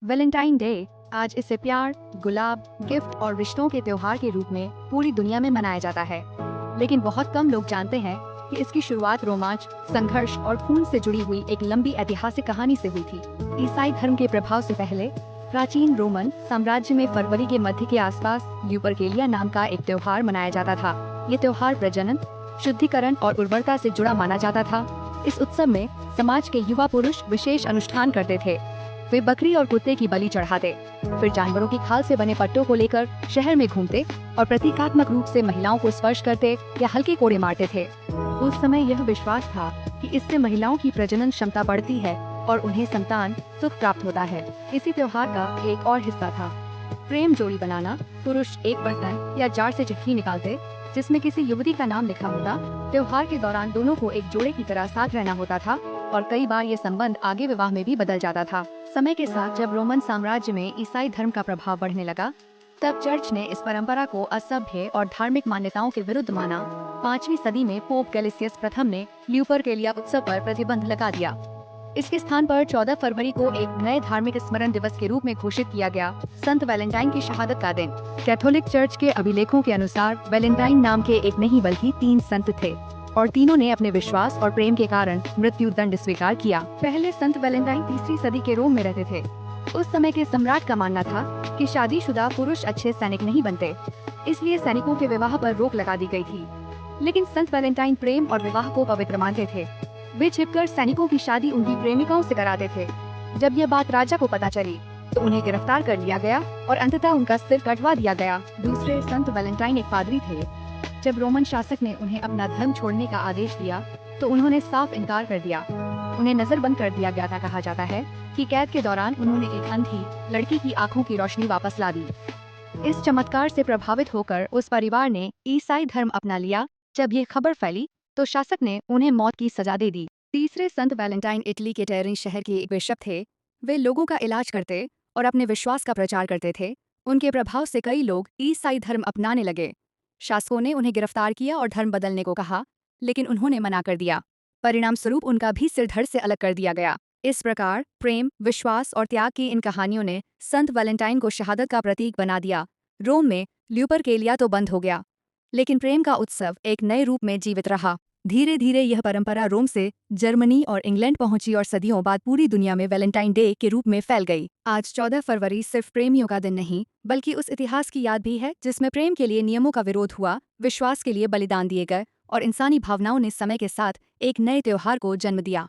Valentine day आज इसे प्यार, गुलाब, गिफ्ट और रिश्तों के त्योहार के रूप में पूरी दुनिया में मनाया जाता है। लेकिन बहुत कम लोग जानते हैं कि इसकी शुरुआत रोमांच, संघर्ष और खून से जुड़ी हुई एक लंबी ऐतिहासिक कहानी से हुई थी। ईसाई धर्म के प्रभाव से पहले प्राचीन रोमन साम्राज्य में फरवरी के मध्य के आसपास ल्यूपरकेलिया नाम का एक त्योहार मनाया जाता था। ये त्योहार प्रजनन, शुद्धिकरण और उर्वरता से जुड़ा माना जाता था। इस उत्सव में समाज के युवा पुरुष विशेष अनुष्ठान करते थे। वे बकरी और कुत्ते की बलि चढ़ाते, फिर जानवरों की खाल से बने पट्टों को लेकर शहर में घूमते और प्रतीकात्मक रूप से महिलाओं को स्पर्श करते या हल्के कोड़े मारते थे। उस समय यह विश्वास था कि इससे महिलाओं की प्रजनन क्षमता बढ़ती है और उन्हें संतान सुख प्राप्त होता है। इसी त्योहार का एक और हिस्सा था प्रेम जोड़ी बनाना। पुरुष एक बर्तन या जार से चिट्ठी निकालते जिसमें किसी युवती का नाम लिखा होता। त्योहार के दौरान दोनों को एक जोड़े की तरह साथ रहना होता था और कई बार ये संबंध आगे विवाह में भी बदल जाता था। समय के साथ जब रोमन साम्राज्य में ईसाई धर्म का प्रभाव बढ़ने लगा, तब चर्च ने इस परंपरा को असभ्य और धार्मिक मान्यताओं के विरुद्ध माना। 5वीं सदी में पोप गैलिसियस प्रथम ने ल्यूपरकेलिया उत्सव पर प्रतिबंध लगा दिया। इसके स्थान पर 14 फरवरी को एक नए धार्मिक स्मरण दिवस के रूप में घोषित किया गया, संत वैलेंटाइन की शहादत का दिन। कैथोलिक चर्च के अभिलेखों के अनुसार वैलेंटाइन नाम के एक नहीं बल्कि 3 संत थे और तीनों ने अपने विश्वास और प्रेम के कारण मृत्यु दंड स्वीकार किया। पहले संत वैलेंटाइन 3वीं सदी के रोम में रहते थे। उस समय के सम्राट का मानना था कि शादीशुदा पुरुष अच्छे सैनिक नहीं बनते, इसलिए सैनिकों के विवाह पर रोक लगा दी गई थी। लेकिन संत वैलेंटाइन प्रेम और विवाह को पवित्र मानते थे। वे छिपकर सैनिकों की शादी उनकी प्रेमिकाओं से कराते थे। जब यह बात राजा को पता चली तो उन्हें गिरफ्तार कर लिया गया और अंततः उनका सिर कटवा दिया गया। दूसरे संत वैलेंटाइन एक पादरी थे। जब रोमन शासक ने उन्हें अपना धर्म छोड़ने का आदेश दिया तो उन्होंने साफ इनकार कर दिया। उन्हें नजरबंद कर दिया गया था। कहा जाता है कि कैद के दौरान उन्होंने एक अंधी लड़की की आंखों की रोशनी वापस ला दी। इस चमत्कार से प्रभावित होकर उस परिवार ने ईसाई धर्म अपना लिया। जब ये खबर फैली तो शासक ने उन्हें मौत की सजा दे दी। तीसरे संत वैलेंटाइन इटली के टेरिन शहर के एक बिशप थे। वे लोगों का इलाज करते और अपने विश्वास का प्रचार करते थे। उनके प्रभाव से कई लोग ईसाई धर्म अपनाने लगे। शासकों ने उन्हें गिरफ्तार किया और धर्म बदलने को कहा, लेकिन उन्होंने मना कर दिया। परिणाम स्वरूप उनका भी सिर धड़ से अलग कर दिया गया। इस प्रकार प्रेम, विश्वास और त्याग की इन कहानियों ने संत वैलेंटाइन को शहादत का प्रतीक बना दिया। रोम में ल्यूपरकेलिया तो बंद हो गया, लेकिन प्रेम का उत्सव एक नए रूप में जीवित रहा। धीरे धीरे यह परंपरा रोम से जर्मनी और इंग्लैंड पहुंची और सदियों बाद पूरी दुनिया में वैलेंटाइन डे के रूप में फैल गई। आज 14 फरवरी सिर्फ प्रेमियों का दिन नहीं, बल्कि उस इतिहास की याद भी है जिसमें प्रेम के लिए नियमों का विरोध हुआ, विश्वास के लिए बलिदान दिए गए और इंसानी भावनाओं ने समय के साथ एक नए त्योहार को जन्म दिया।